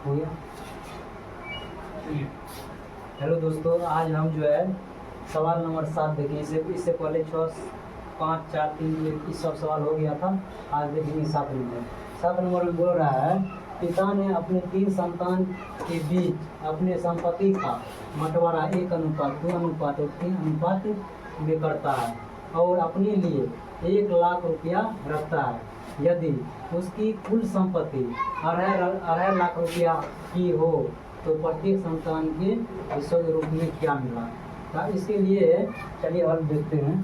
हो गया। हेलो दोस्तों, आज हम जो है सवाल नंबर 7 देखें। इससे पहले 6, 5, 4, 3 ये सब सवाल हो गया था। आज देखेंगे 7 नंबर में बोल रहा है, पिता ने अपने 3 संतान के बीच अपने संपत्ति का बंटवारा 1:2 और 3 में करता है और अपने लिए 1,00,000 रुपया रखता है। यदि उसकी कुल संपत्ति 2.5 लाख रुपया की हो तो प्रत्येक संतान के हिस्सों के रूप में क्या मिला। तो इसके लिए चलिए हल देखते हैं।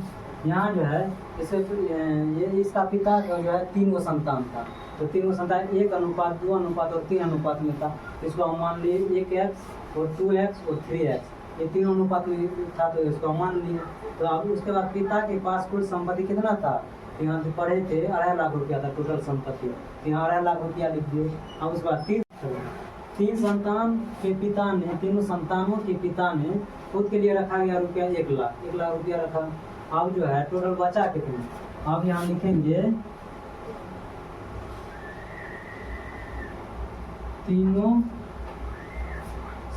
यहाँ जो है ये इसका पिता का जो है 3 गो संतान था, तो 3 गो संतान 1:2 और 3 में था। इसको हम मान लिए 1x और 2x और 3x, ये 3 अनुपात में था, तो इसको मान लिए। तो अब उसके बाद पिता के पास कुल संपत्ति कितना था, यहाँ से पढ़े थे 2.5 लाख रुपया था टोटल संपत्ति, यहाँ 2.5 लाख रुपया लिख दिए। अब उसके बाद 3 संतान के पिता ने, तीनों संतानों के पिता ने खुद के लिए रखा गया रुपया 1,00,000 रुपया रखा। अब जो है टोटल बचा कितना, अब यहाँ लिखेंगे तीनों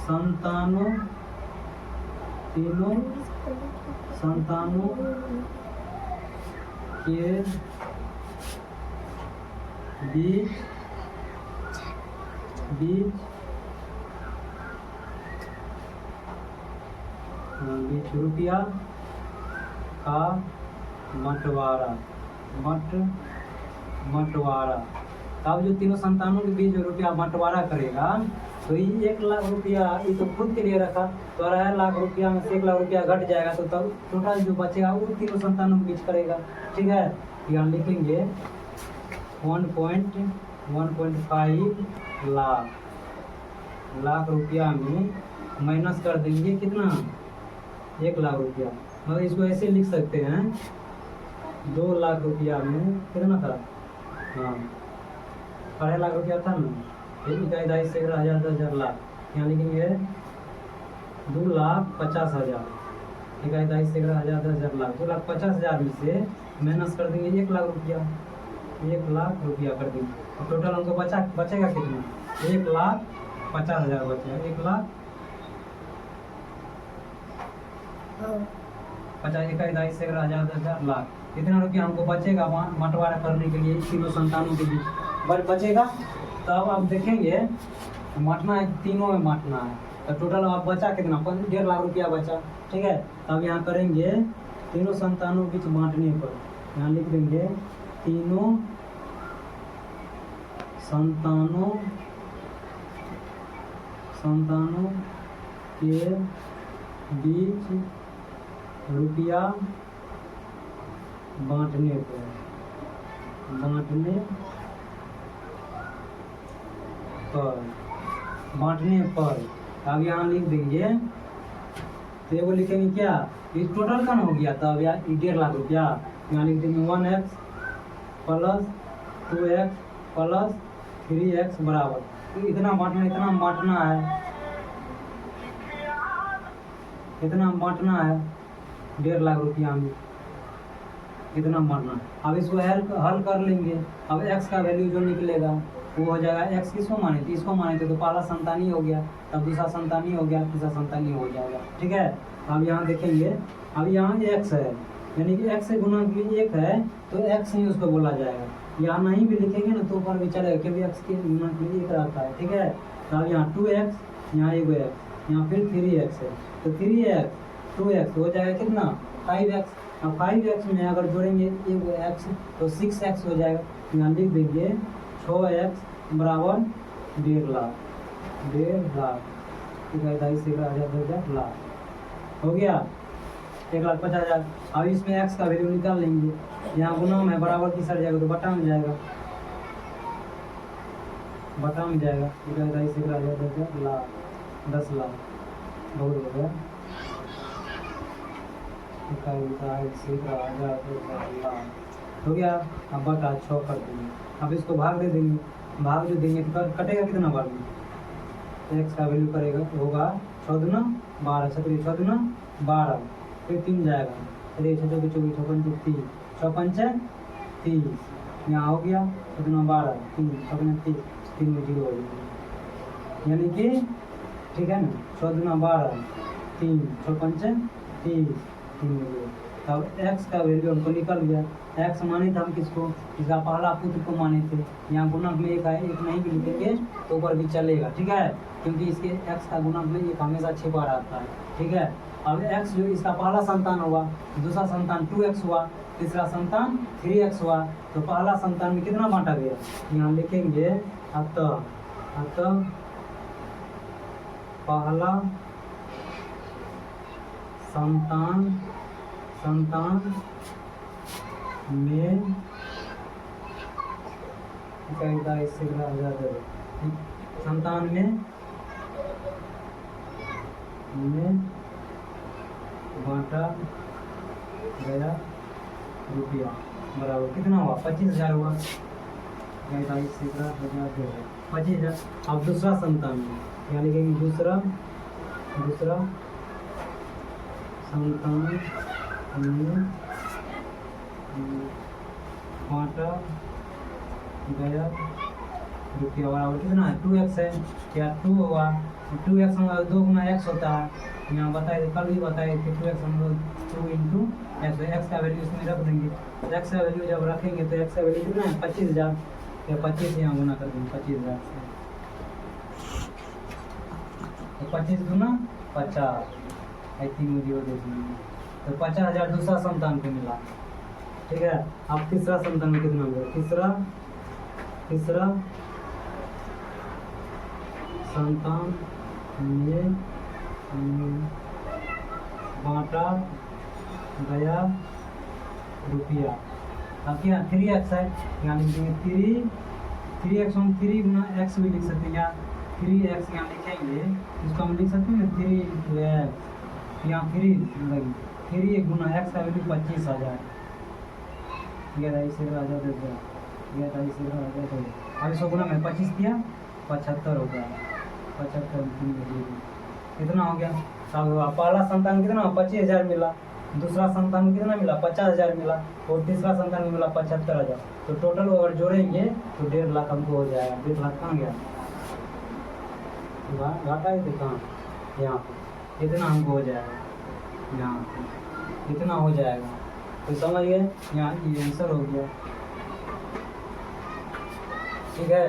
संतानों के बीच रुपया का बंटवारा। अब जो तीनों संतानों के बीच रुपया बंटवारा करेगा, तो ये 1,00,000 रुपया ये तो खुद के लिए रखा, तो 2.5 लाख रुपया में से 1,00,000 रुपया घट जाएगा, तो तब टोटल जो बचेगा वो तीनों संतानों के बीच करेगा। ठीक है, यहाँ लिखेंगे 1.5 लाख रुपया में माइनस कर देंगे कितना, 1,00,000 रुपया। मतलब इसको ऐसे लिख सकते हैं 2 लाख रुपया में कितना था, हाँ 2.5 लाख रुपया था ना, 1,00,000 से 1,000 10,000 लाख, यहाँ लिखेंगे 2,50,000, 1,000 से 1,000 10,000 लाख, 2,50,000 में से माइनस कर देंगे 1,00,000 रुपया, 1,00,000 रुपया कर देंगे। तो टोटल हमको बचेगा कितना, 1,50,000 बचेगा, 1,50,000 से 1,000 10,000 लाख, इतना रुपया हमको बचेगा बंटवारा करने के लिए तीनों संतानों के बीच बचेगा। तो अब आप देखेंगे बांटना है, तीनों में बांटना है, तो टोटल अब बचा कितना, 1.5 लाख रुपया बचा। ठीक है, तब यहाँ करेंगे तीनों संतानों के बीच बांटने पर, यहाँ लिख देंगे तीनों संतानों के बीच रुपया बांटने पर अब यहाँ लिख देंगे, तो ये वो लिखेंगे क्या, ये टोटल कम हो गया, तब यार 1.5 लाख रुपया, यहाँ लिख देंगे 1x plus 2x plus 3x बराबर, तो इतना बांटना है, इतना बांटना है 1.5 लाख रुपया में, इतना बांटना है। अब इसको हल कर लेंगे। अब x का वैल्यू जो निकलेगा वो हो जाएगा, x किसको माने थे, इसको माने थे, तो पहला संतानी हो गया, तब दूसरा संतानी हो गया, तीसरा संतानी हो जाएगा। ठीक है, अब यहाँ देखेंगे, अब यहाँ x है, यानी कि x से गुना के लिए 1 है, तो x ही उसको बोला जाएगा। यहाँ नहीं भी लिखेंगे ना तो ऊपर भी चलेगा, क्योंकि x के गुना के लिए 1 रहता है। ठीक है, तो अब यहाँ 2x, यहाँ 1 x, यहाँ फिर 3x है, तो 3x 2x हो जाएगा कितना, 5x। अब 5x में अगर जोड़ेंगे 1x तो 6x हो जाएगा, यहाँ लिख देंगे 6x बराबर 1.5 लाख, 1,000 से 1,000 लाख हो गया, 1,50,000। अब इसमें x का वैल्यू निकाल लेंगे, यहाँ गुना में बराबर की सर जाएगा तो बटा में जाएगा, 1,000 से 1,000 लाख, 10 लाख बहुत हो गया, 1,000 से 1,000 लाख हो गया। अब बटा 6 कर देंगे, अब इसको भाग दे देंगे, भाग जो देंगे तो कटेगा कितना भाग में, x का वैल्यू करेगा होगा 6 दूना 12, 6 दूना 12, फिर 3 जाएगा, 6 24 24 30, 6 पंचे 30, यहाँ हो गया 6 दूना 12, 3 6 30, 3 में 0 हो जाएगा। यानी कि ठीक है ना, 6 दूना 12, 3, 6 पंचे 30, 3 हो गया। तब x का वैल्यू हमको निकल गया। x माने थे हम किसको, इसका पहला पुत्र को माने थे। यहाँ गुणक में एक है, एक नहीं भी लिखेंगे तो ऊपर भी चलेगा, ठीक है, क्योंकि इसके x का गुणक में एक हमेशा छिपा रहता है, ठीक है। अब x जो इसका पहला संतान हुआ, दूसरा संतान 2x हुआ, तीसरा संतान 3x हुआ, तो पहला संतान में कितना बांटा गया, यहाँ लिखेंगे अतः पहला संतान में संतान में बांटा गया रुपया बराबर कितना हुआ, 25,000 हुआ। 25,000। अब दूसरा संतान में यानी कि दूसरा संतान में बांटा गया रुपया बराबर कितना है, 2x है, क्या 2 हुआ, 2x में 2 गुना x होता है, यहाँ बताए कल भी बताए कि 2x हम लोग 2 इंटू एक्स का वैल्यू इसमें रख देंगे। x का वैल्यू जब रखेंगे तो x का वैल्यू कितना है, 25,000, या 25 यहाँ गुना कर देंगे 25,000 से, तो 25 गुना 50, 3 जीरो दे देंगे, तो 50,000 दूसरा संतान को मिला, ठीक है। अब तीसरा संतान में कितना मिला, तीसरा संतान में बांटा गया रुपया। अब क्या 3x है, यानी कि 3x हम 3 गुना x भी लिख सकते हैं, या 3x यहाँ लिखेंगे, इसको हम लिख सकते हैं 3 इंटू एक्स, यहाँ 3 गुना x का वैल्यू 25,000, अब इसको गुना में 25 किया 75 हो गया, 75 कितना हो गया। अब पहला संतान कितना 25,000 मिला, दूसरा संतान में कितना मिला 50,000 मिला, और तीसरा संतान में मिला 75,000, तो टोटल अगर जोड़ेंगे तो 1.5 लाख हमको हो जाएगा। 1.5 लाख कहाँ गया, घाटा है तो कहाँ, यहाँ पे कितना हमको हो जाएगा, यहाँ पे कितना हो जाएगा, तो समझ गए, यहाँ ये आंसर हो गया, ठीक है।